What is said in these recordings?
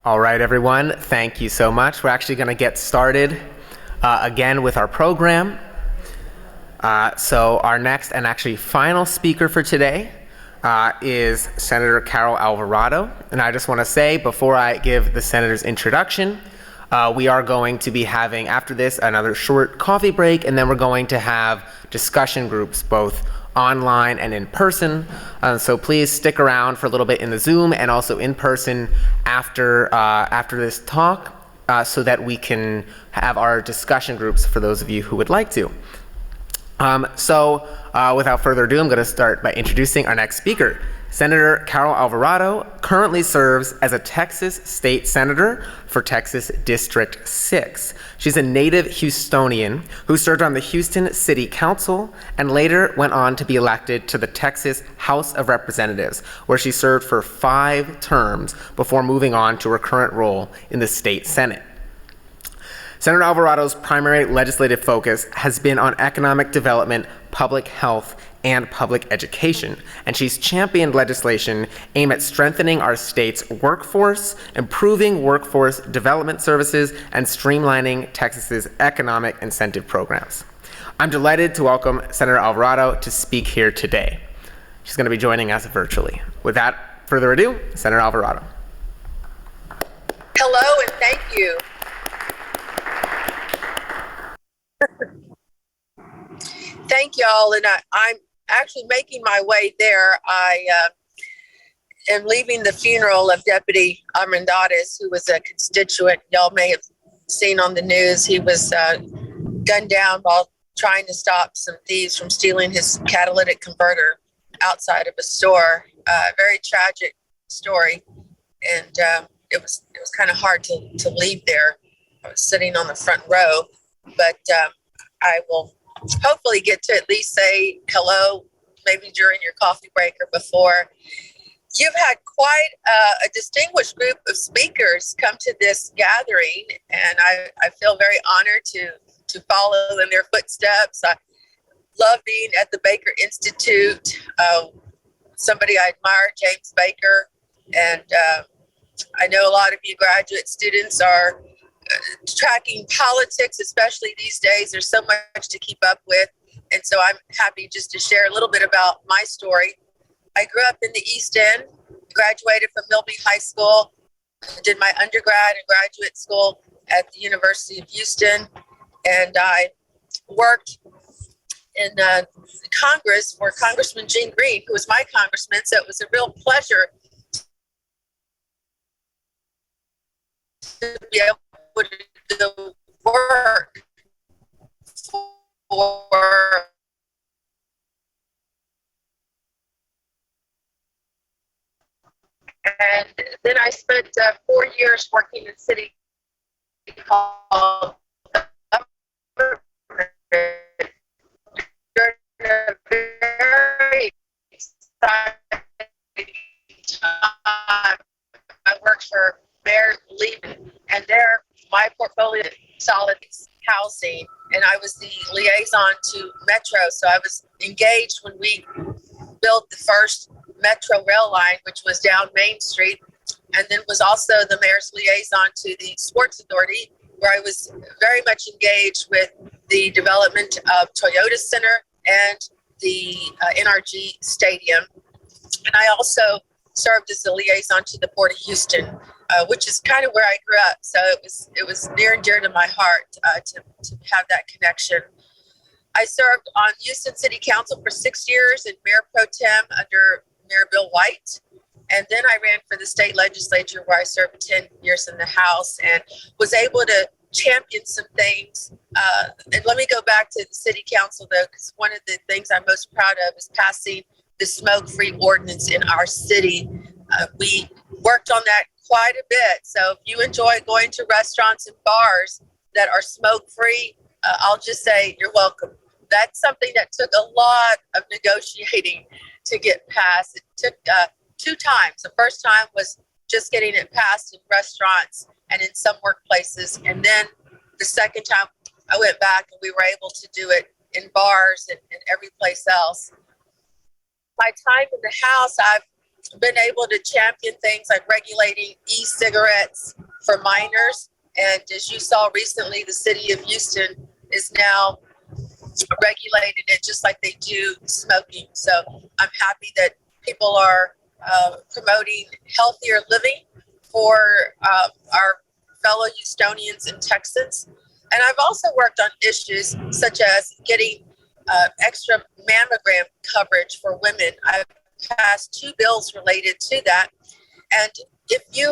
All right, everyone, thank you so much. We're actually going to get started again with our program. So our next and actually final speaker for today is Senator Carol Alvarado. And I just want to say, before I give the senator's introduction, we are going to be having, after this, another short coffee break, and then we're going to have discussion groups, both online and in person. So please stick around for a little bit in the Zoom and also in person after this talk so that we can have our discussion groups for those of you who would like to. Without further ado, I'm going to start by introducing our next speaker. Senator Carol Alvarado currently serves as a Texas state senator for Texas District 6. She's a native Houstonian who served on the Houston City Council and later went on to be elected to the Texas House of Representatives, where she served for 5 terms before moving on to her current role in the state Senate. Senator Alvarado's primary legislative focus has been on economic development, public health, and public education, and she's championed legislation aimed at strengthening our state's workforce, improving workforce development services, and streamlining Texas's economic incentive programs. I'm delighted to welcome Senator Alvarado to speak here today. She's going to be joining us virtually. Without further ado, Senator Alvarado. Hello, and thank you. Thank y'all, and I'm actually making my way there. I am leaving the funeral of Deputy Armendariz, who was a constituent. Y'all may have seen on the news. He was gunned down while trying to stop some thieves from stealing his catalytic converter outside of a store. Very tragic story, and it was kind of hard to leave there. I was sitting on the front row, but I will hopefully get to at least say hello, maybe during your coffee break or before. You've had quite a distinguished group of speakers come to this gathering, and I feel very honored to follow in their footsteps. I love being at the Baker Institute. Somebody I admire, James Baker, and I know a lot of you graduate students are tracking politics, especially these days. There's so much to keep up with. And so I'm happy just to share a little bit about my story. I grew up in the East End, graduated from Milby High School, did my undergrad and graduate school at the University of Houston, and I worked in Congress for Congressman Gene Green, who was my congressman. So it was a real pleasure to be able to do work for and then I spent 4 years working in city hall during a very exciting time. I worked for Mayor Levin, and there my portfolio solid housing, and I was the liaison to Metro. So I was engaged when we built the first Metro rail line, which was down Main Street, and then was also the mayor's liaison to the Sports Authority, where I was very much engaged with the development of Toyota Center and the NRG Stadium. And I also served as a liaison to the Port of Houston, which is kind of where I grew up. So it was near and dear to my heart to have that connection. I served on Houston City Council for 6 years and Mayor Pro Tem under Mayor Bill White. And then I ran for the state legislature, where I served 10 years in the House and was able to champion some things. And let me go back to the city council, though, because one of the things I'm most proud of is passing the smoke-free ordinance in our city. We worked on that quite a bit. So if you enjoy going to restaurants and bars that are smoke-free, I'll just say you're welcome. That's something that took a lot of negotiating to get passed. It took 2 times. The first time was just getting it passed in restaurants and in some workplaces. And then the second time I went back and we were able to do it in bars and every place else. My time in the House, I've been able to champion things like regulating e-cigarettes for minors. And as you saw recently, the city of Houston is now regulating it just like they do smoking. So I'm happy that people are promoting healthier living for our fellow Houstonians and Texans. And I've also worked on issues such as getting extra mammogram coverage for women. I've passed 2 bills related to that. And if you,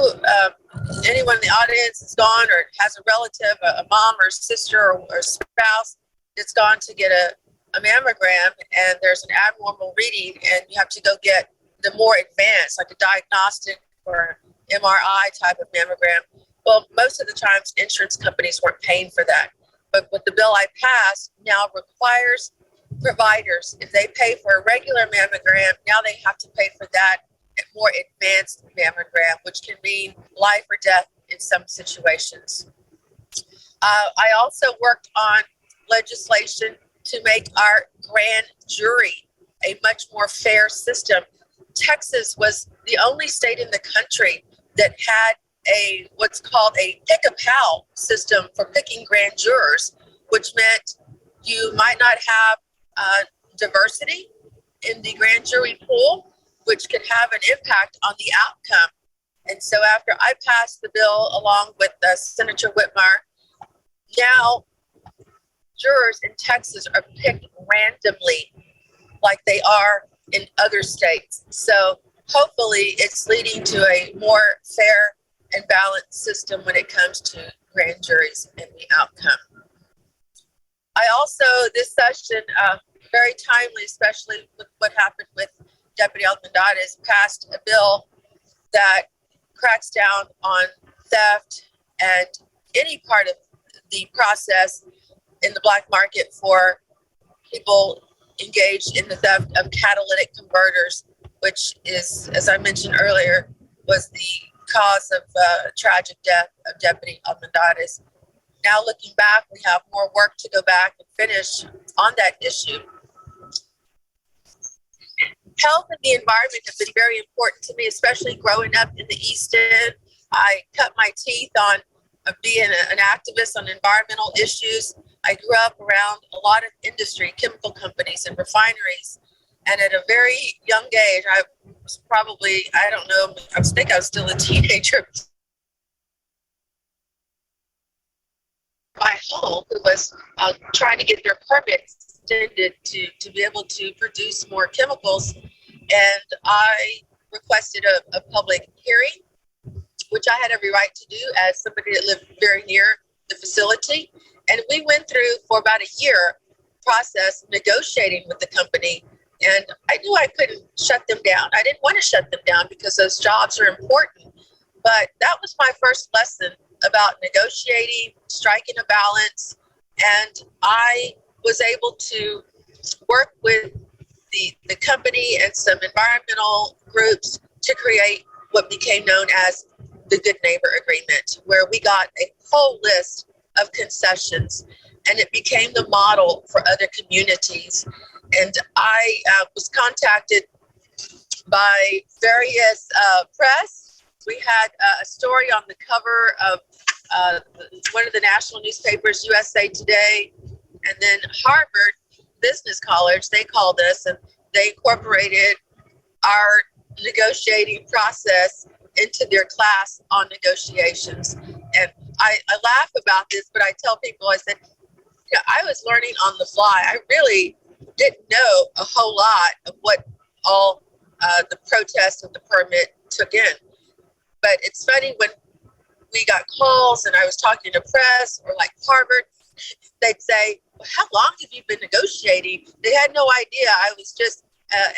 anyone in the audience is gone or has a relative, a mom or sister or spouse that's gone to get a mammogram and there's an abnormal reading and you have to go get the more advanced, like a diagnostic or MRI type of mammogram, well, most of the times insurance companies weren't paying for that. But with the bill I passed now requires providers, if they pay for a regular mammogram, now they have to pay for that more advanced mammogram, which can mean life or death in some situations. I also worked on legislation to make our grand jury a much more fair system. Texas was the only state in the country that had what's called a pick-a-pal system for picking grand jurors, which meant you might not have diversity in the grand jury pool, which could have an impact on the outcome. And so after I passed the bill along with Senator Whitmire, now jurors in Texas are picked randomly like they are in other states. So hopefully it's leading to a more fair and balanced system when it comes to grand juries and the outcome. I also, this session, very timely, especially with what happened with Deputy Almendares, passed a bill that cracks down on theft and any part of the process in the black market for people engaged in the theft of catalytic converters, which is, as I mentioned earlier, was the cause of tragic death of Deputy Almendares. Now looking back, we have more work to go back and finish on that issue. Health and the environment have been very important to me, especially growing up in the East End. I cut my teeth on being an activist on environmental issues. I grew up around a lot of industry, chemical companies and refineries. And at a very young age, I was probably, I don't know, I think I was still a teenager. My home, who was trying to get their permits extended to be able to produce more chemicals. And I requested a public hearing, which I had every right to do as somebody that lived very near the facility. And we went through for about a year process negotiating with the company. And I knew I couldn't shut them down. I didn't want to shut them down because those jobs are important. But that was my first lesson about negotiating, striking a balance. And I was able to work with the company and some environmental groups to create what became known as the Good Neighbor Agreement, where we got a whole list of concessions, and it became the model for other communities. And I was contacted by various press. We had a story on the cover of one of the national newspapers, USA Today, and then Harvard Business College, they called us and they incorporated our negotiating process into their class on negotiations. And I laugh about this, but I tell people, I said, yeah, I was learning on the fly. I really didn't know a whole lot of what all the protest of the permit took in. But it's funny when we got calls and I was talking to press or like Harvard, they'd say, well, how long have you been negotiating? They had no idea. I was just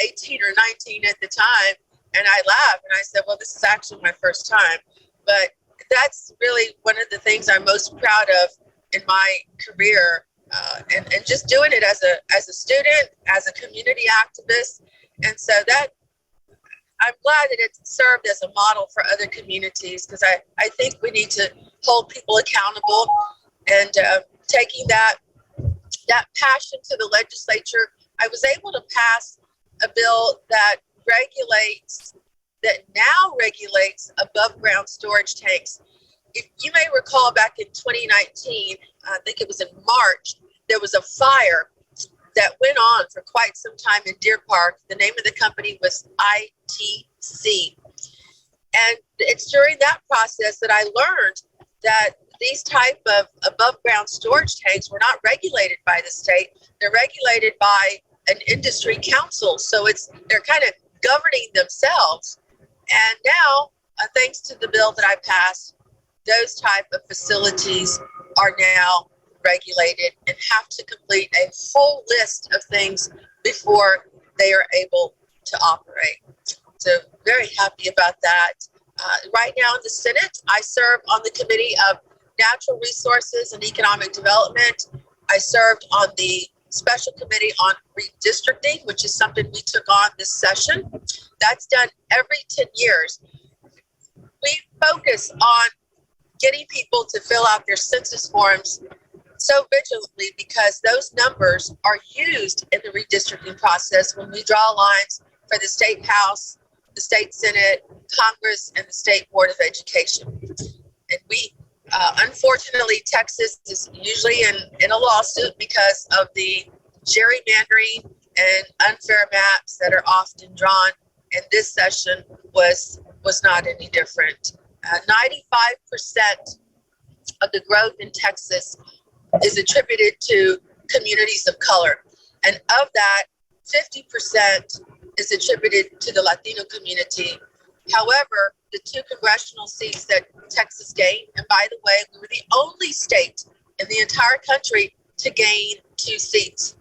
18 or 19 at the time. And I laughed and I said, well, this is actually my first time. But that's really one of the things I'm most proud of in my career, and just doing it as a student, as a community activist. And so that I'm glad that it served as a model for other communities, because I think we need to hold people accountable, and taking that passion to the legislature, I was able to pass a bill that regulates that now regulates above ground storage tanks. If you may recall, back in 2019, I think it was in March, there was a fire that went on for quite some time in Deer Park. The name of the company was ITC. And it's during that process that I learned that these type of above ground storage tanks were not regulated by the state. They're regulated by an industry council. So they're kind of governing themselves. And now, thanks to the bill that I passed, those type of facilities are now regulated and have to complete a whole list of things before they are able to operate. So very happy about that. Right now in the Senate, I serve on the Committee of Natural Resources and Economic Development. I served on the Special Committee on Redistricting, which is something we took on this session. That's done every 10 years. We focus on getting people to fill out their census forms so vigilantly because those numbers are used in the redistricting process when we draw lines for the State House, the State Senate, Congress, and the State Board of Education. And we, unfortunately, Texas is usually in a lawsuit because of the gerrymandering and unfair maps that are often drawn. And this session was not any different. 95% of the growth in Texas is attributed to communities of color. And of that, 50% is attributed to the Latino community. However, the 2 congressional seats that Texas gained, and by the way, we were the only state in the entire country to gain 2 seats.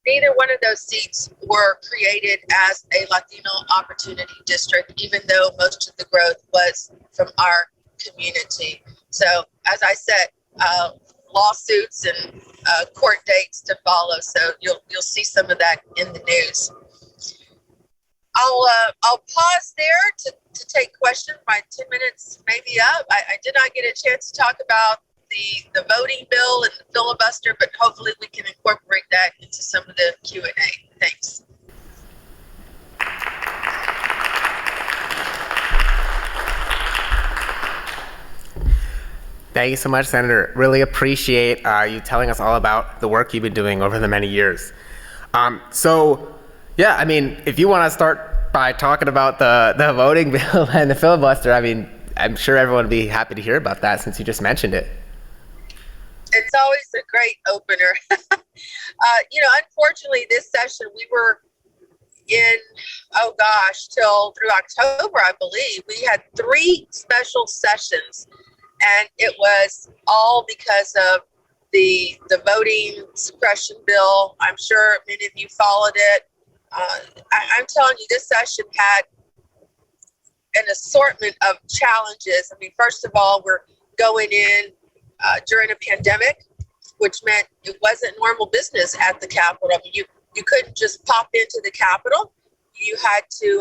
Neither one of those seats were created as a Latino opportunity district, even though most of the growth was from our community. So, as I said, lawsuits and court dates to follow. So you'll see some of that in the news. I'll pause there to take questions. My 10 minutes may be up. I did not get a chance to talk about the voting bill and the filibuster, but hopefully we can incorporate that into some of the Q&A. Thanks. Thank you so much, Senator. Really appreciate you telling us all about the work you've been doing over the many years. Yeah, I mean, if you want to start by talking about the voting bill and the filibuster, I mean, I'm sure everyone would be happy to hear about that since you just mentioned it. It's always a great opener. Unfortunately, this session we were in, till through October, I believe. We had 3 special sessions, and it was all because of the voting suppression bill. I'm sure many of you followed it. I'm telling you, this session had an assortment of challenges. I mean, first of all, we're going in during a pandemic, which meant it wasn't normal business at the Capitol. I mean, you couldn't just pop into the Capitol. You had to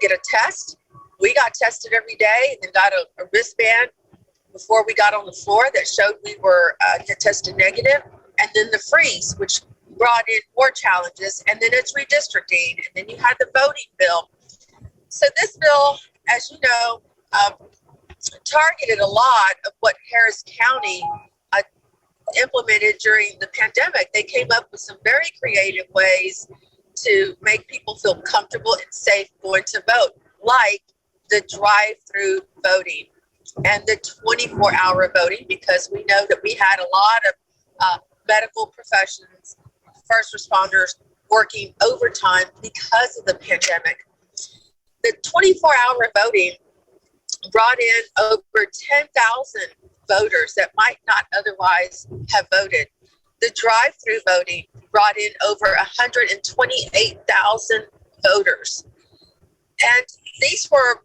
get a test. We got tested every day and then got a wristband before we got on the floor that showed we were tested negative. And then the freeze, which brought in more challenges. And then it's redistricting. And then you had the voting bill. So this bill, as you know, targeted a lot of what Harris County implemented during the pandemic. They came up with some very creative ways to make people feel comfortable and safe going to vote, like the drive-through voting and the 24-hour voting, because we know that we had a lot of medical professions, first responders working overtime because of the pandemic. The 24-hour voting brought in over 10,000 voters that might not otherwise have voted. The drive-through voting brought in over 128,000 voters. And these were,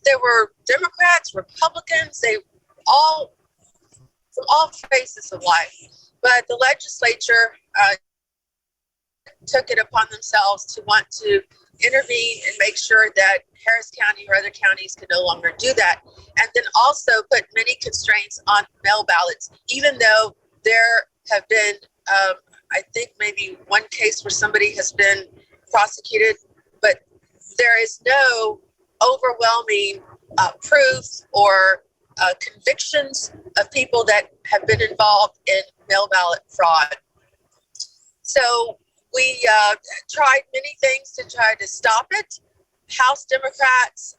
there were Democrats, Republicans, they all, from all phases of life. But the legislature took it upon themselves to want to intervene and make sure that Harris County or other counties could no longer do that. And then also put many constraints on mail ballots, even though there have been, I think maybe one case where somebody has been prosecuted, but there is no overwhelming proof or convictions of people that have been involved in mail ballot fraud. So we tried many things to try to stop it. House Democrats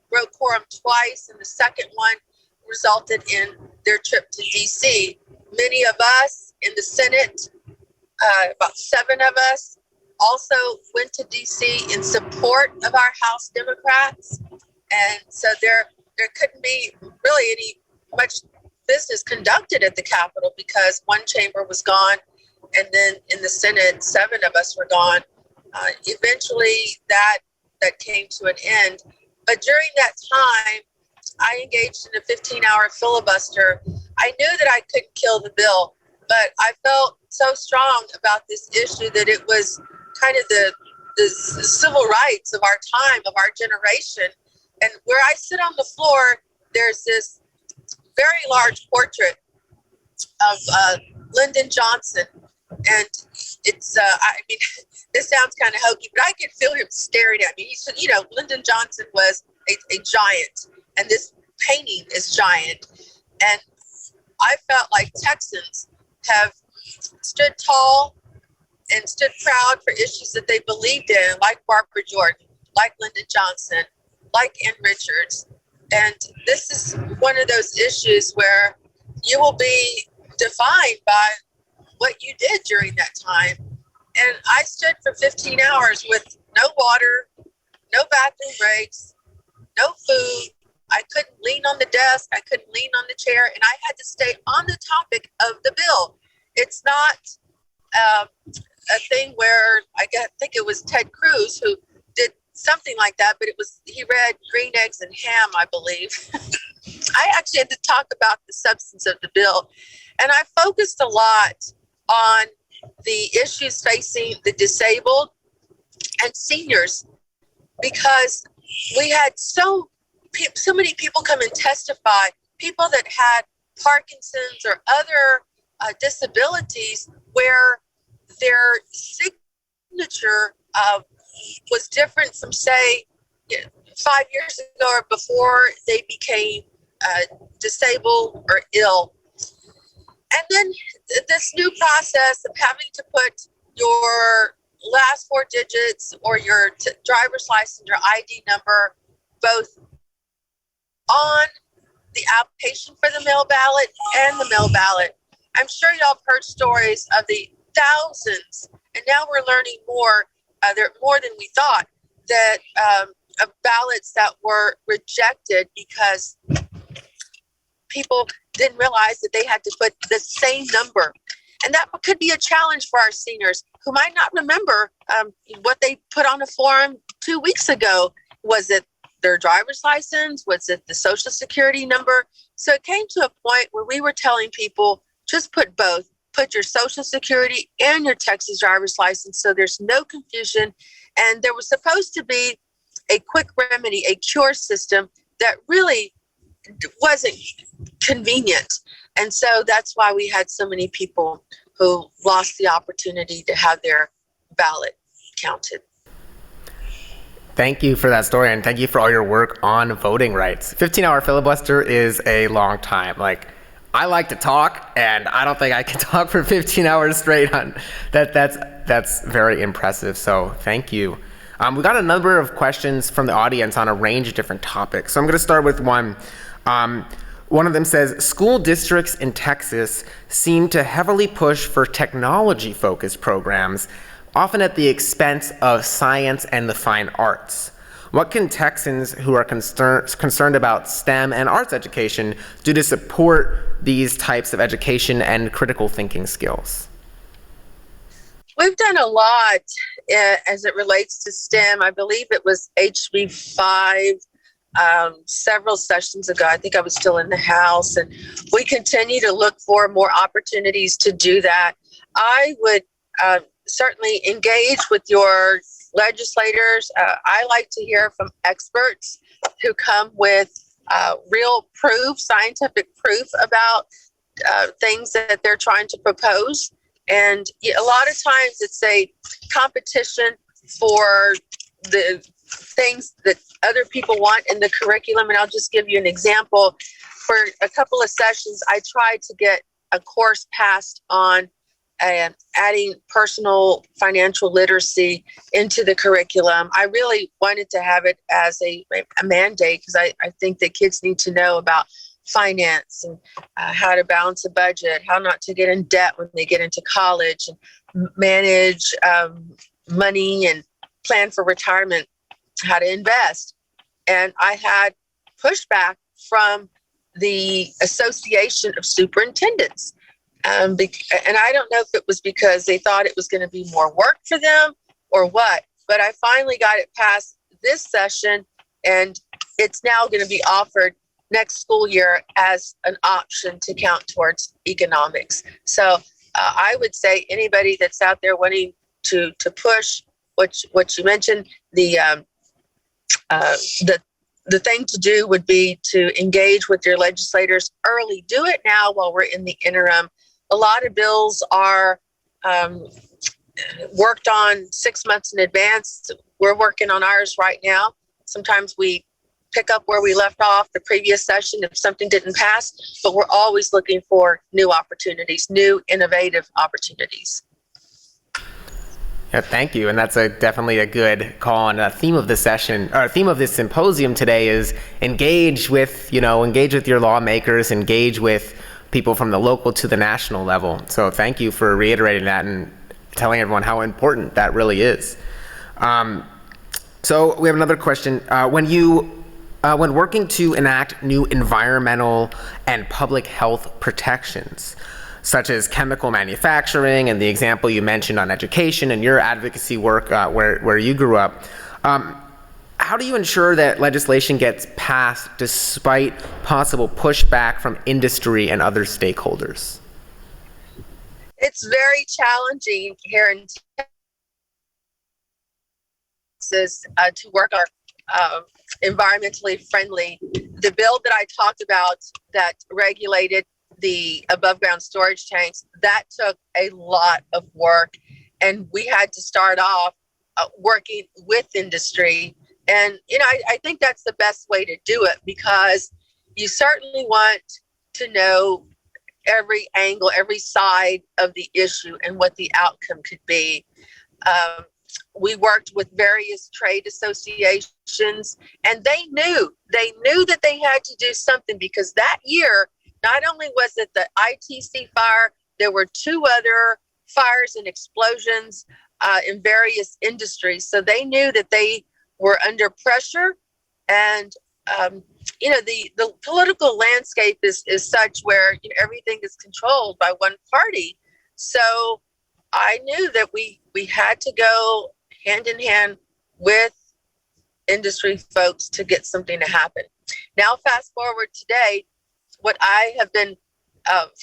broke quorum twice, and the second one resulted in their trip to D.C. Many of us in the Senate, about 7 of us, also went to D.C. in support of our House Democrats. And so there couldn't be really any much business conducted at the Capitol because one chamber was gone, and then in the Senate, 7 of us were gone. Eventually, that came to an end. But during that time, I engaged in a 15-hour filibuster. I knew that I couldn't kill the bill, but I felt so strong about this issue that it was kind of the civil rights of our time, of our generation. And where I sit on the floor, there's this very large portrait of Lyndon Johnson. And it's, I mean, this sounds kind of hokey, but I could feel him staring at me. He said, you know, Lyndon Johnson was a giant, and this painting is giant. And I felt like Texans have stood tall and stood proud for issues that they believed in, like Barbara Jordan, like Lyndon Johnson, like Ann Richards. And this is one of those issues where you will be defined by what you did during that time. And I stood for 15 hours with no water, no bathroom breaks, no food. I couldn't lean on the desk. I couldn't lean on the chair. And I had to stay on the topic of the bill. It's not a thing where I think it was Ted Cruz who did something like that, but he read Green Eggs and Ham, I believe. I actually had to talk about the substance of the bill. And I focused a lot on the issues facing the disabled and seniors, because we had so many people come and testify, people that had Parkinson's or other disabilities where their signature was different from, say, 5 years ago or before they became disabled or ill. And then this new process of having to put your last 4 digits or your driver's license, your ID number, both on the application for the mail ballot and the mail ballot. I'm sure y'all have heard stories of the thousands, and now we're learning more, there are more than we thought, that of ballots that were rejected because people didn't realize that they had to put the same number. And that could be a challenge for our seniors who might not remember what they put on a form 2 weeks ago. Was it their driver's license? Was it the social security number? So it came to a point where we were telling people, just put both. Put your social security and your Texas driver's license so there's no confusion. And there was supposed to be a quick remedy, a cure system that really wasn't convenient. And so that's why we had so many people who lost the opportunity to have their ballot counted. Thank you for that story, and thank you for all your work on voting rights. 15-hour filibuster is a long time. Like, I like to talk, and I don't think I can talk for 15 hours straight on that. That's very impressive. So thank you. We got a number of questions from the audience on a range of different topics. So I'm going to start with one. One of them says, school districts in Texas seem to heavily push for technology-focused programs, often at the expense of science and the fine arts. What can Texans who are concerned about STEM and arts education do to support these types of education and critical thinking skills? We've done a lot as it relates to STEM. I believe it was HB 5 several sessions ago. I think I was still in the House, and we continue to look for more opportunities to do that. I would certainly engage with your legislators. I like to hear from experts who come with real proof, scientific proof about things that they're trying to propose. And a lot of times it's a competition for the things that other people want in the curriculum. And I'll just give you an example. For a couple of sessions, I tried to get a course passed on adding personal financial literacy into the curriculum. I really wanted to have it as a mandate because I think that kids need to know about finance and how to balance a budget, how not to get in debt when they get into college, and manage money and plan for retirement, how to invest. And I had pushback from the Association of Superintendents. And I don't know if it was because they thought it was going to be more work for them or what, but I finally got it passed this session, and it's now going to be offered next school year as an option to count towards economics. So I would say anybody that's out there wanting to push what you mentioned, the thing to do would be to engage with your legislators early. Do it now while we're in the interim. A lot of bills are worked on 6 months in advance. We're working on ours right now. Sometimes we pick up where we left off the previous session if something didn't pass, but we're always looking for new opportunities, new innovative opportunities. Yeah, thank you. And that's definitely a good call. And a theme of the session, or theme of this symposium today is engage with your lawmakers, engage with people from the local to the national level. So thank you for reiterating that and telling everyone how important that really is. So we have another question. When working to enact new environmental and public health protections, such as chemical manufacturing and the example you mentioned on education and your advocacy work where you grew up, how do you ensure that legislation gets passed despite possible pushback from industry and other stakeholders? It's very challenging here in Texas to work our environmentally friendly. The bill that I talked about that regulated the above ground storage tanks, that took a lot of work, and we had to start off working with industry. And I think that's the best way to do it, because you certainly want to know every angle, every side of the issue and what the outcome could be. We worked with various trade associations, and they knew that they had to do something, because that year, not only was it the ITC fire, there were 2 other fires and explosions in various industries. So they knew that they were under pressure, and the political landscape is such where everything is controlled by one party. So I knew that we had to go hand in hand with industry folks to get something to happen. Now, fast forward today, what I have been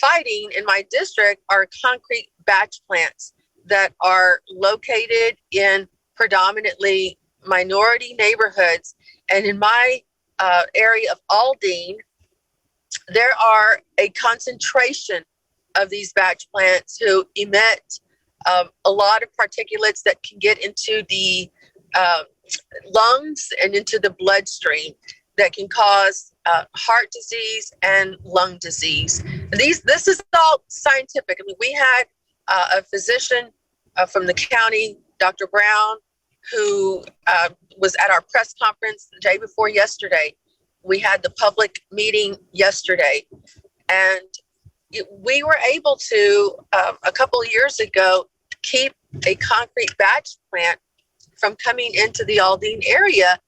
fighting in my district are concrete batch plants that are located in predominantly minority neighborhoods. And in my area of Aldine, there are a concentration of these batch plants who emit a lot of particulates that can get into the lungs and into the bloodstream that can cause heart disease and lung disease. And this is all scientific. I mean, we had a physician from the county, Dr. Brown, who was at our press conference the day before yesterday. We had the public meeting yesterday, and we were able to, a couple of years ago, keep a concrete batch plant from coming into the Aldine area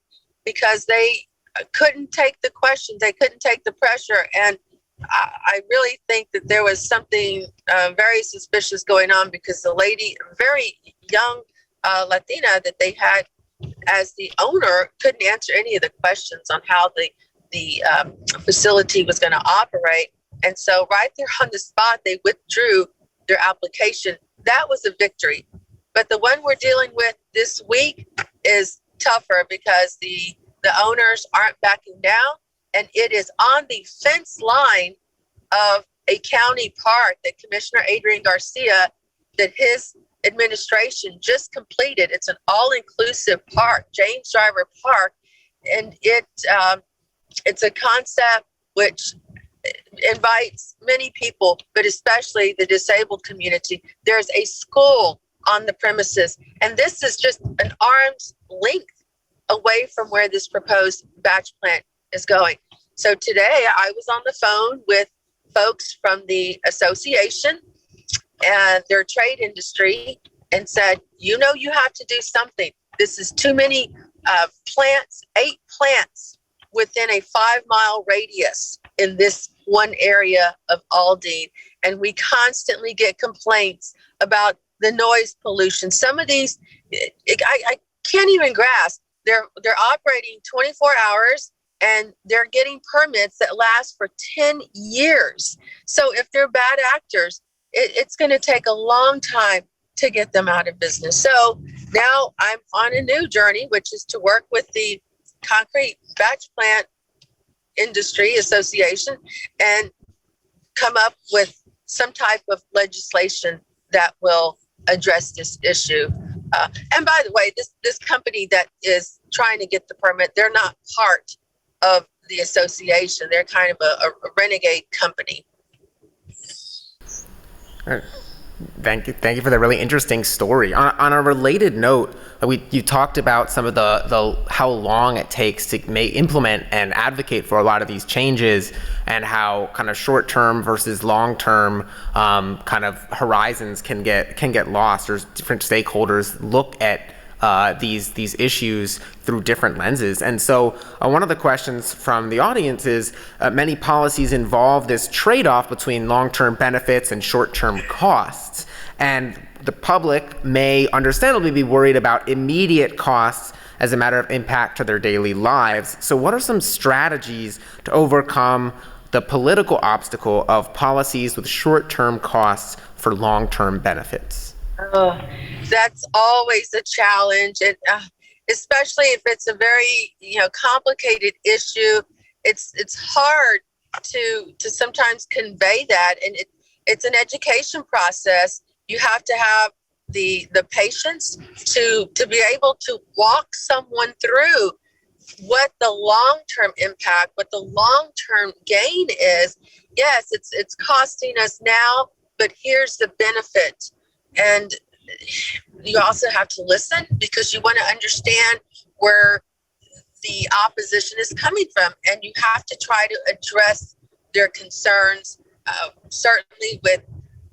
because they couldn't take the questions, they couldn't take the pressure. And I really think that there was something very suspicious going on, because the lady, very young Latina that they had as the owner, couldn't answer any of the questions on how the facility was going to operate. And so right there on the spot, they withdrew their application. That was a victory. But the one we're dealing with this week is tougher, because the owners aren't backing down, and it is on the fence line of a county park that Commissioner Adrian Garcia, that his administration just completed. It's an all-inclusive park, James Driver Park, and it's a concept which invites many people, but especially the disabled community. There's a school on the premises, and this is just an arm's length away from where this proposed batch plant is going. So today I was on the phone with folks from the association and their trade industry and said, you have to do something. This is too many plants, 8 plants within a 5-mile radius in this one area of Aldine. And we constantly get complaints about the noise pollution. Some of these, I can't even grasp. They're operating 24 hours and they're getting permits that last for 10 years. So if they're bad actors, it's going to take a long time to get them out of business. So now I'm on a new journey, which is to work with the Concrete Batch Plant Industry Association and come up with some type of legislation that will address this issue. And by the way, this company that is trying to get the permit, they're not part of the association. They're kind of a renegade company. Thank you for that really interesting story. On a related note, you talked about some of the how long it takes to implement and advocate for a lot of these changes, and how kind of short-term versus long-term kind of horizons can get lost, or different stakeholders look at these issues through different lenses. And so one of the questions from the audience is, many policies involve this trade-off between long-term benefits and short-term costs. And the public may understandably be worried about immediate costs as a matter of impact to their daily lives. So what are some strategies to overcome the political obstacle of policies with short-term costs for long-term benefits? Oh, that's always a challenge, and especially if it's a very complicated issue. It's hard to sometimes convey that, and it's an education process. You have to have the patience to be able to walk someone through what the long-term impact, what the long-term gain is. Yes, it's costing us now, but here's the benefit. And you also have to listen, because you want to understand where the opposition is coming from, and you have to try to address their concerns, certainly with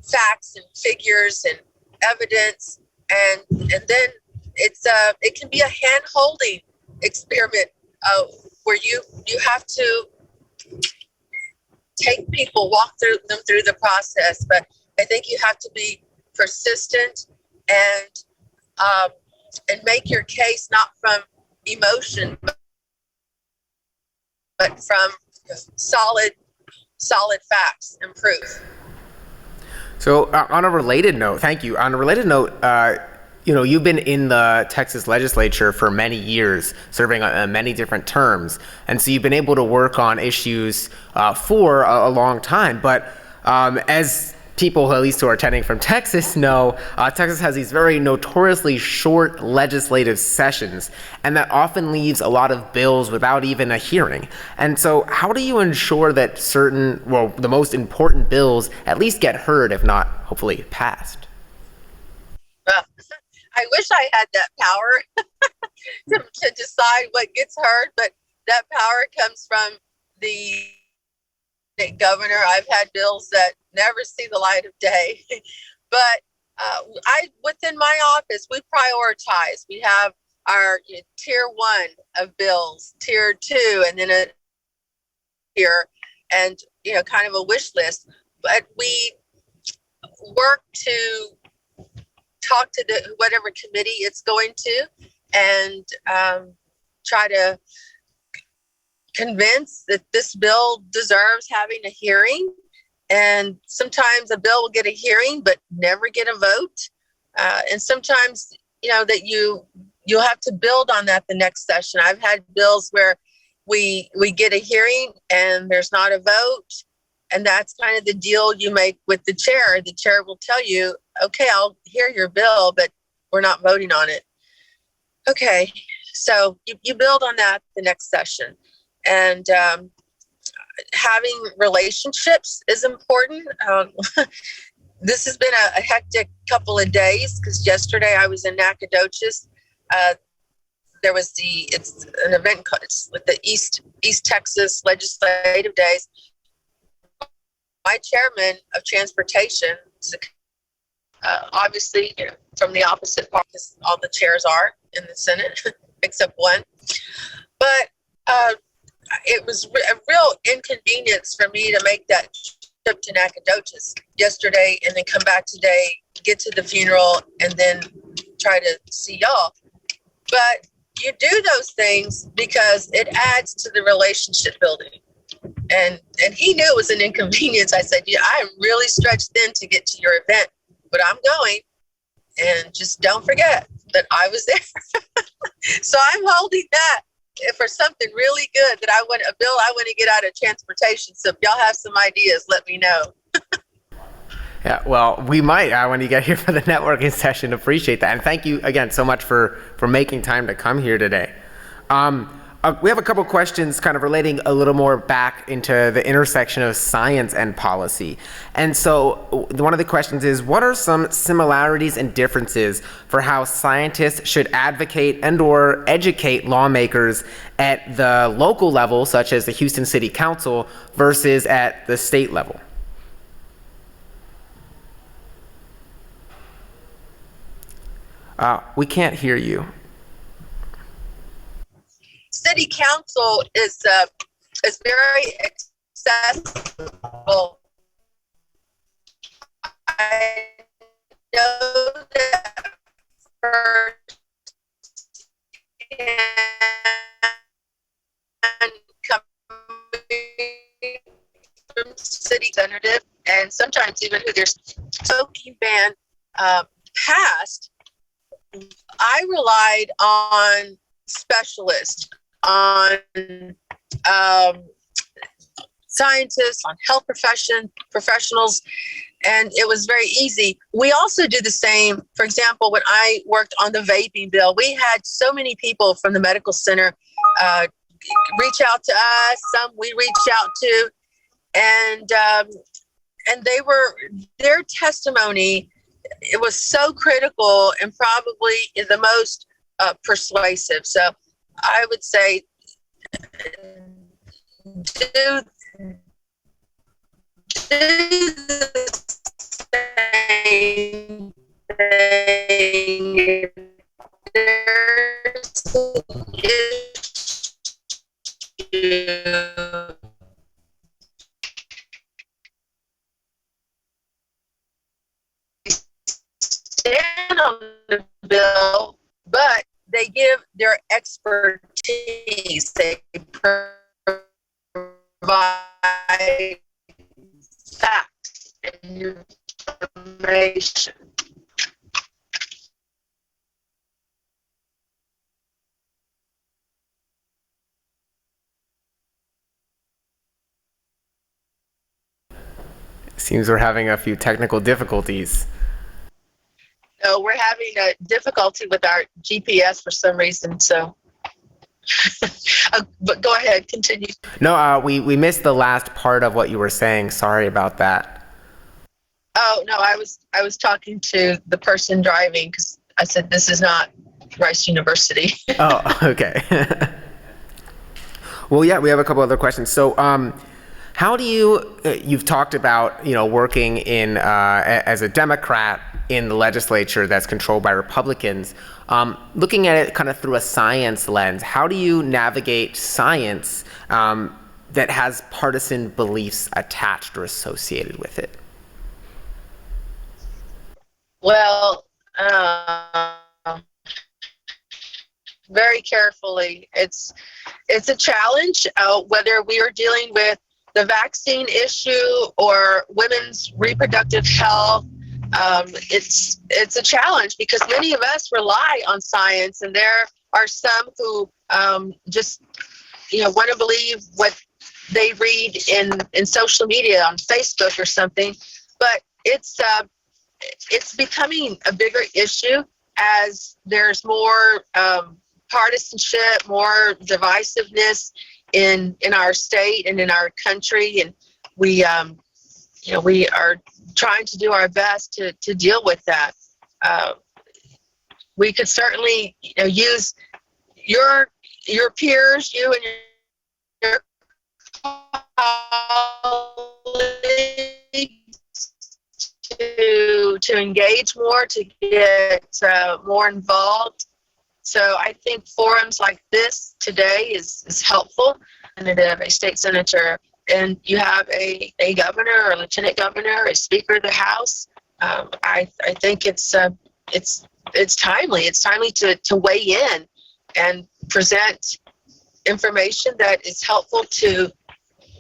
facts and figures and evidence, and then it can be a hand-holding experiment where you have to take people, walk them through the process. But I think you have to be persistent and make your case not from emotion, but from solid facts and proof. So on a related note, thank you. On a related note, you've been in the Texas Legislature for many years, serving many different terms, and so you've been able to work on issues for a long time. But as people, at least who are attending from Texas, know, Texas has these very notoriously short legislative sessions, and that often leaves a lot of bills without even a hearing. And so how do you ensure that the most important bills at least get heard, if not hopefully passed? Well, I wish I had that power to decide what gets heard, but that power comes from the governor. I've had bills that never see the light of day, but within my office, we prioritize. We have our tier 1 of bills, tier 2, and then a tier, and kind of a wish list. But we work to talk to whatever committee it's going to, and try to convince that this bill deserves having a hearing. And sometimes a bill will get a hearing but never get a vote. And sometimes, that you'll have to build on that the next session. I've had bills where we get a hearing and there's not a vote, And that's kind of the deal you make with the chair. The chair will tell you, okay, I'll hear your bill, but we're not voting on it. Okay, so you build on that the next session. And having relationships is important. This has been a hectic couple of days because yesterday I was in Nacogdoches. There was it's an event with the East Texas Legislative Days. My chairman of transportation, obviously from the opposite party, because all the chairs are in the Senate except one. But it was a real inconvenience for me to make that trip to Nacogdoches yesterday and then come back today, get to the funeral, and then try to see y'all. But you do those things because it adds to the relationship building. And he knew it was an inconvenience. I said, yeah, I'm really stretched thin to get to your event, but I'm going. And just don't forget that I was there. So I'm holding that for something really good that I want to get out of transportation. So if y'all have some ideas, let me know. Yeah, well, we might when you get here for the networking session. Appreciate that. And thank you again so much for making time to come here today. We have a couple questions kind of relating a little more back into the intersection of science and policy. And so one of the questions is, what are some similarities and differences for how scientists should advocate and or educate lawmakers at the local level, such as the Houston City Council, versus at the state level? We can't hear you. City Council is very accessible. I know that coming from city representative, and sometimes even who their smoking ban passed, I relied on specialists, on scientists, on health professionals, and it was very easy. We also do the same. For example, when I worked on the vaping bill, we had so many people from the medical center reach out to us. Some we reached out to, and their testimony, it was so critical and probably the most persuasive. So I would say do the same thing. There's issue. Stand on the bill, but they give their expertise. They provide facts and information. Seems we're having a few technical difficulties. No, we're having a difficulty with our GPS for some reason, so but go ahead, continue. No, we missed the last part of what you were saying. Sorry about that. Oh, no, I was talking to the person driving because I said this is not Rice University. Oh, okay. Well, yeah, we have a couple other questions. So, how do you've talked about, working in as a Democrat in the legislature that's controlled by Republicans, looking at it kind of through a science lens, how do you navigate science that has partisan beliefs attached or associated with it? Well, very carefully. It's a challenge, whether we are dealing with the vaccine issue or women's reproductive health. It's a challenge because many of us rely on science, and there are some who just want to believe what they read in social media on Facebook or something. But it's becoming a bigger issue as there's more partisanship, more divisiveness in our state and in our country, and we we are trying to do our best to deal with that. We could certainly use your peers, you and your colleagues to engage more, to get more involved. So I think forums like this today is helpful. And a state senator, and you have a governor or lieutenant governor, a speaker of the House. I think it's timely. It's timely to weigh in and present information that is helpful to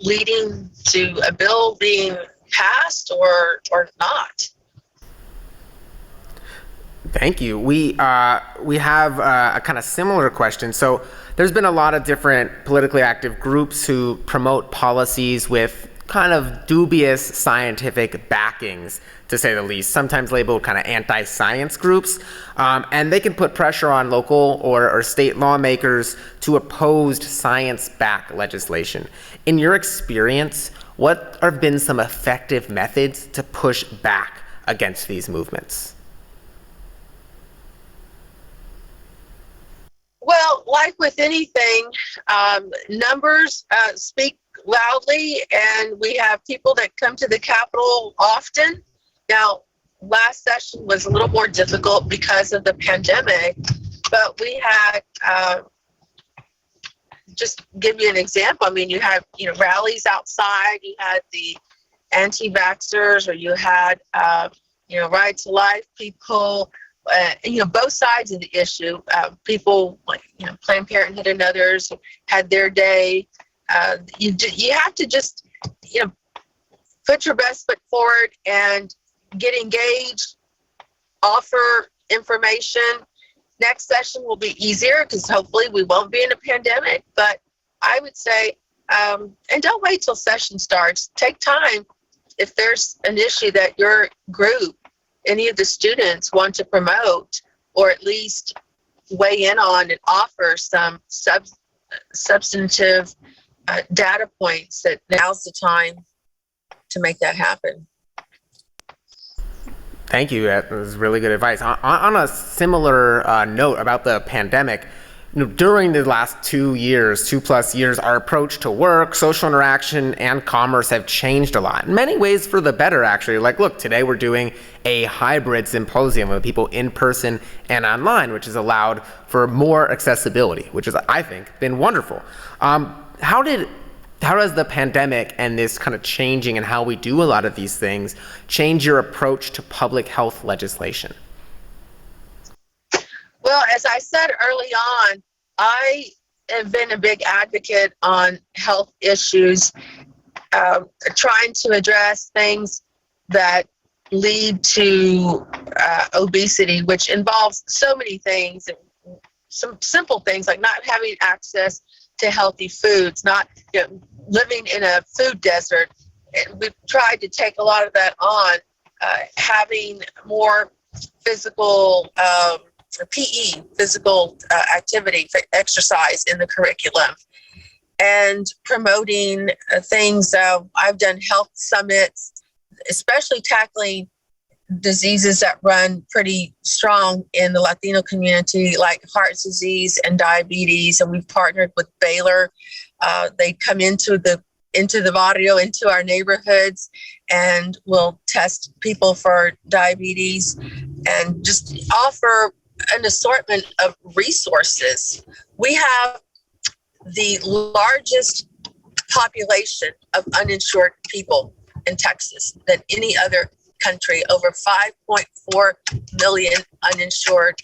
leading to a bill being passed or not. Thank you. We have a kind of similar question. So there's been a lot of different politically active groups who promote policies with kind of dubious scientific backings, to say the least, sometimes labeled kind of anti-science groups. And they can put pressure on local or state lawmakers to oppose science-backed legislation. In your experience, what have been some effective methods to push back against these movements? Well, like with anything, numbers speak loudly, and we have people that come to the Capitol often. Now, last session was a little more difficult because of the pandemic, but we had, just give you an example, I mean, you had rallies outside, you had the anti-vaxxers, or you had Right to Life people. Both sides of the issue. People like Planned Parenthood and others had their day. You have to just put your best foot forward and get engaged. Offer information. Next session will be easier because hopefully we won't be in a pandemic. But I would say, and don't wait till session starts. Take time. If there's an issue that your group, any of the students want to promote, or at least weigh in on and offer some substantive data points, that now's the time to make that happen. Thank you. That was really good advice. On a similar note about the pandemic, during the last 2 years, 2+ years, our approach to work, social interaction, and commerce have changed a lot. In many ways for the better, actually. Like, look, today we're doing a hybrid symposium with people in person and online, which has allowed for more accessibility, which has, I think, been wonderful. How does the pandemic and this kind of changing and how we do a lot of these things change your approach to public health legislation? Well, as I said early on, I have been a big advocate on health issues, trying to address things that lead to obesity, which involves so many things, some simple things like not having access to healthy foods, not living in a food desert. And we've tried to take a lot of that on, having more physical PE, physical activity, exercise in the curriculum, and promoting things. I've done health summits, especially tackling diseases that run pretty strong in the Latino community, like heart disease and diabetes. And we've partnered with Baylor. They come into the barrio, into our neighborhoods, and will test people for diabetes and just offer an assortment of resources. We have the largest population of uninsured people in Texas than any other country, over 5.4 million uninsured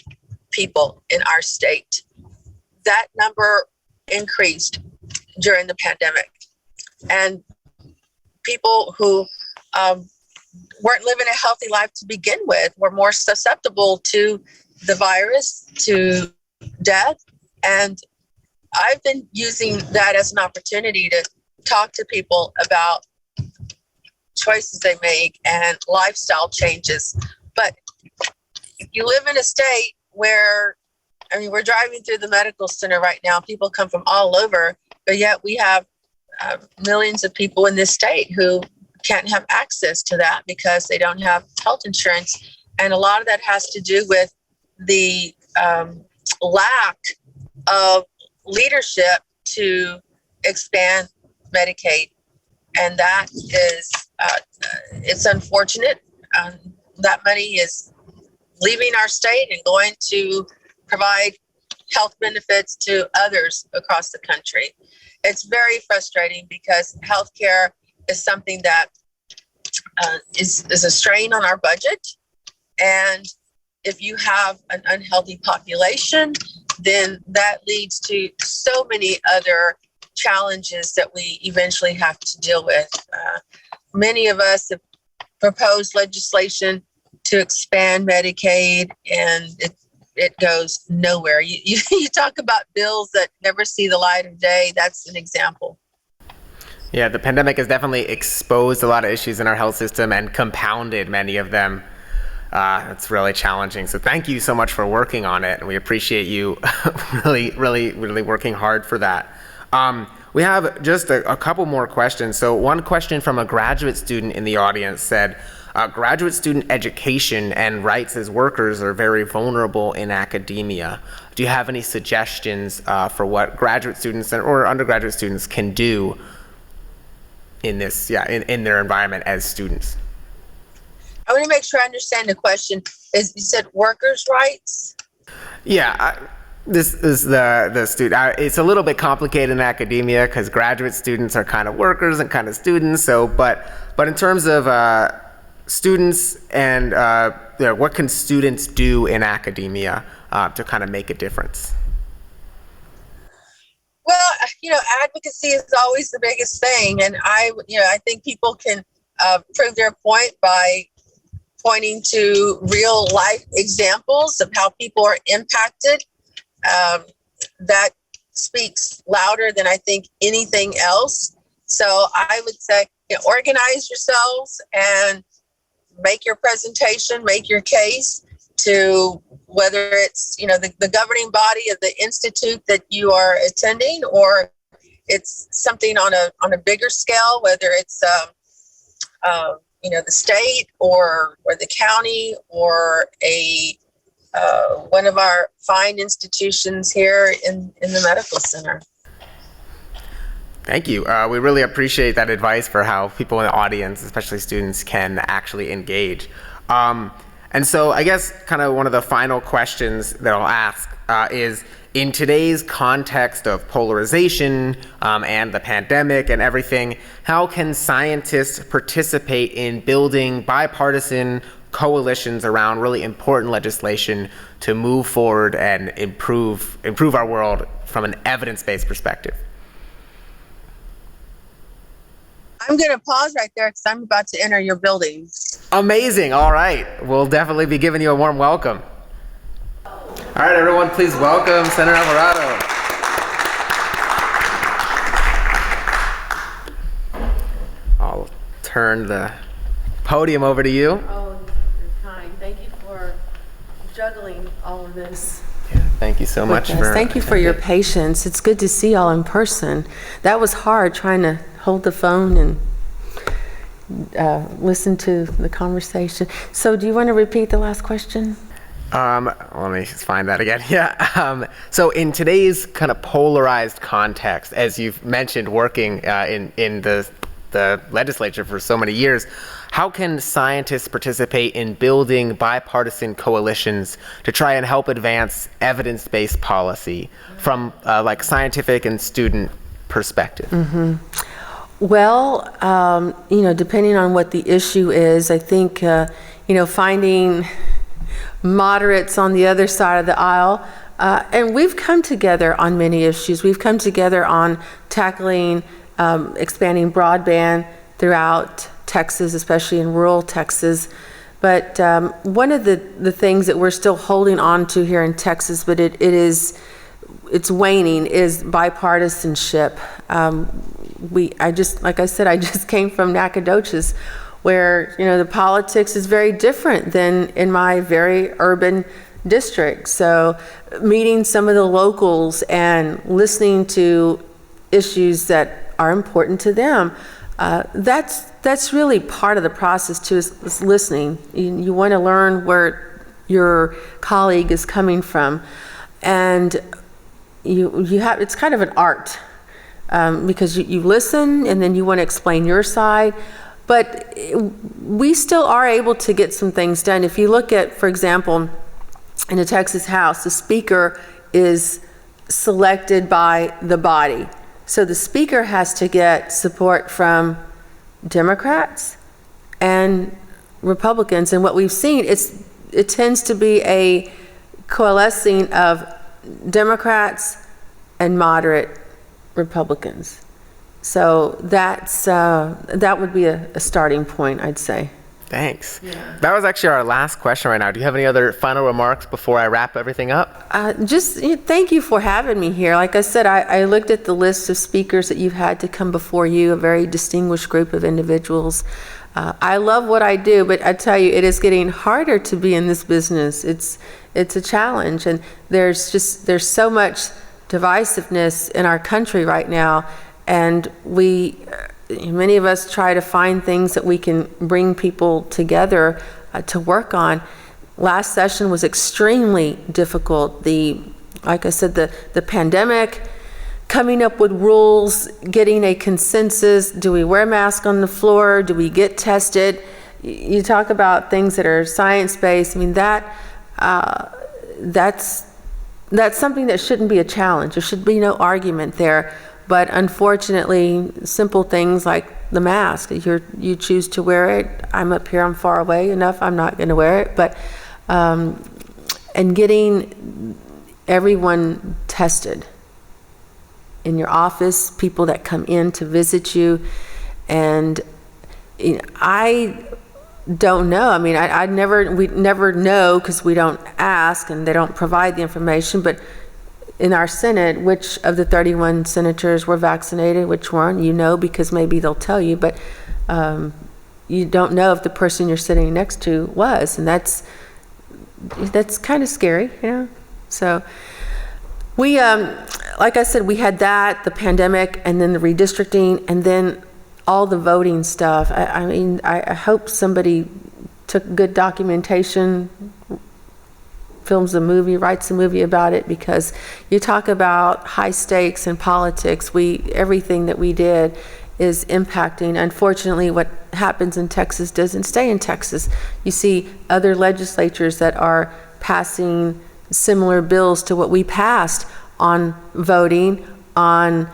people in our state. That number increased during the pandemic. And people who weren't living a healthy life to begin with were more susceptible to the virus, to death. And I've been using that as an opportunity to talk to people about choices they make and lifestyle changes. But you live in a state where, I mean, we're driving through the medical center right now. People come from all over, but yet we have millions of people in this state who can't have access to that because they don't have health insurance. And a lot of that has to do with the lack of leadership to expand Medicaid. And that is, it's unfortunate. That money is leaving our state and going to provide health benefits to others across the country. It's very frustrating because healthcare is something that is a strain on our budget. And if you have an unhealthy population, then that leads to so many other challenges that we eventually have to deal with. Many of us have proposed legislation to expand Medicaid, and it goes nowhere. You talk about bills that never see the light of day. That's an example. Yeah, the pandemic has definitely exposed a lot of issues in our health system and compounded many of them. It's really challenging. So thank you so much for working on it. And we appreciate you really working hard for that. We have just a couple more questions. So one question from a graduate student in the audience said, graduate student education and rights as workers are very vulnerable in academia. Do you have any suggestions for what graduate students or undergraduate students can do in this, in their environment as students? I want to make sure I understand the question. You said workers' rights? Yeah, this is the student. It's a little bit complicated in academia because graduate students are kind of workers and kind of students. So, but in terms of students and what can students do in academia to kind of make a difference? Well, advocacy is always the biggest thing, and I think people can prove their point by pointing to real life examples of how people are impacted. That speaks louder than I think anything else. So I would say, organize yourselves and make your presentation, make your case to whether it's, the governing body of the institute that you are attending, or it's something on a bigger scale, whether it's, the state or the county or one of our fine institutions here in the medical center. Thank you. We really appreciate that advice for how people in the audience, especially students, can actually engage. And so I guess kind of one of the final questions that I'll ask is, in today's context of polarization and the pandemic and everything, how can scientists participate in building bipartisan coalitions around really important legislation to move forward and improve our world from an evidence-based perspective? I'm going to pause right there because I'm about to enter your building. Amazing. All right. We'll definitely be giving you a warm welcome. All right, everyone, please welcome Senator Alvarado. I'll turn the podium over to you. Oh, you're kind. Thank you for juggling all of this. Thank you so much for Thank you for your patience. It's good to see y'all in person. That was hard, trying to hold the phone and listen to the conversation. So do you want to repeat the last question? Let me just find that again. Yeah. So in today's kind of polarized context, as you've mentioned, working in the legislature for so many years, how can scientists participate in building bipartisan coalitions to try and help advance evidence-based policy from like scientific and student perspective? Mm-hmm. Well, depending on what the issue is, I think, finding moderates on the other side of the aisle, and we've come together on many issues. We've come together on tackling expanding broadband throughout Texas, especially in rural Texas. But one of the things that we're still holding on to here in Texas, but it's waning, is bipartisanship. like I said, I just came from Nacogdoches, where, the politics is very different than in my very urban district. So meeting some of the locals and listening to issues that are important to them, that's really part of the process too, is listening. You want to learn where your colleague is coming from, and you have, it's kind of an art, because you listen and then you want to explain your side, but we still are able to get some things done. If you look at, for example, in the Texas House, the speaker is selected by the body. So the speaker has to get support from Democrats and Republicans. And what we've seen, it tends to be a coalescing of Democrats and moderate Republicans. So that would be a starting point, I'd say. Thanks. Yeah. That was actually our last question right now. Do you have any other final remarks before I wrap everything up? Just thank you for having me here. Like I said, I looked at the list of speakers that you've had to come before you, a very distinguished group of individuals. I love what I do, but I tell you, it is getting harder to be in this business. It's a challenge, and there's so much divisiveness in our country right now, and many of us try to find things that we can bring people together to work on. Last session was extremely difficult. Like I said, the pandemic, coming up with rules, getting a consensus. Do we wear masks on the floor? Do we get tested? You talk about things that are science-based. I mean, that's something that shouldn't be a challenge. There should be no argument there. But unfortunately, simple things like the mask, you choose to wear it. I'm up here, I'm far away enough, I'm not going to wear it. But and getting everyone tested in your office, people that come in to visit you, and I don't know. I mean, we never know because we don't ask and they don't provide the information. But in our Senate, which of the 31 senators were vaccinated, which weren't, because maybe they'll tell you, but you don't know if the person you're sitting next to was, and that's kind of scary, So we, like I said, we had that, the pandemic, and then the redistricting, and then all the voting stuff. I hope somebody took good documentation, films a movie, writes a movie about it, because you talk about high stakes in politics. Everything that we did is impacting. Unfortunately, what happens in Texas doesn't stay in Texas. You see other legislatures that are passing similar bills to what we passed on voting, on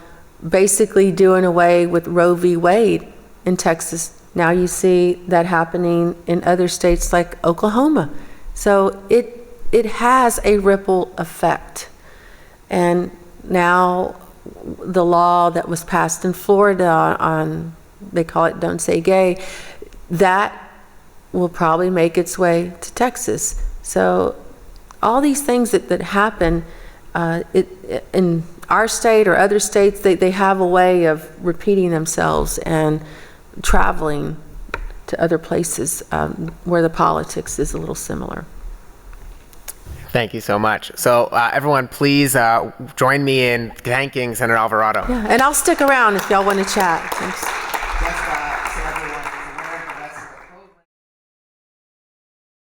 basically doing away with Roe v. Wade in Texas. Now you see that happening in other states like Oklahoma. So it has a ripple effect. And now the law that was passed in Florida on, they call it Don't Say Gay, that will probably make its way to Texas. So all these things that happen in our state or other states, they have a way of repeating themselves and traveling to other places where the politics is a little similar. Thank you so much. So everyone, please join me in thanking Senator Alvarado. Yeah, and I'll stick around if y'all want to chat. Thanks.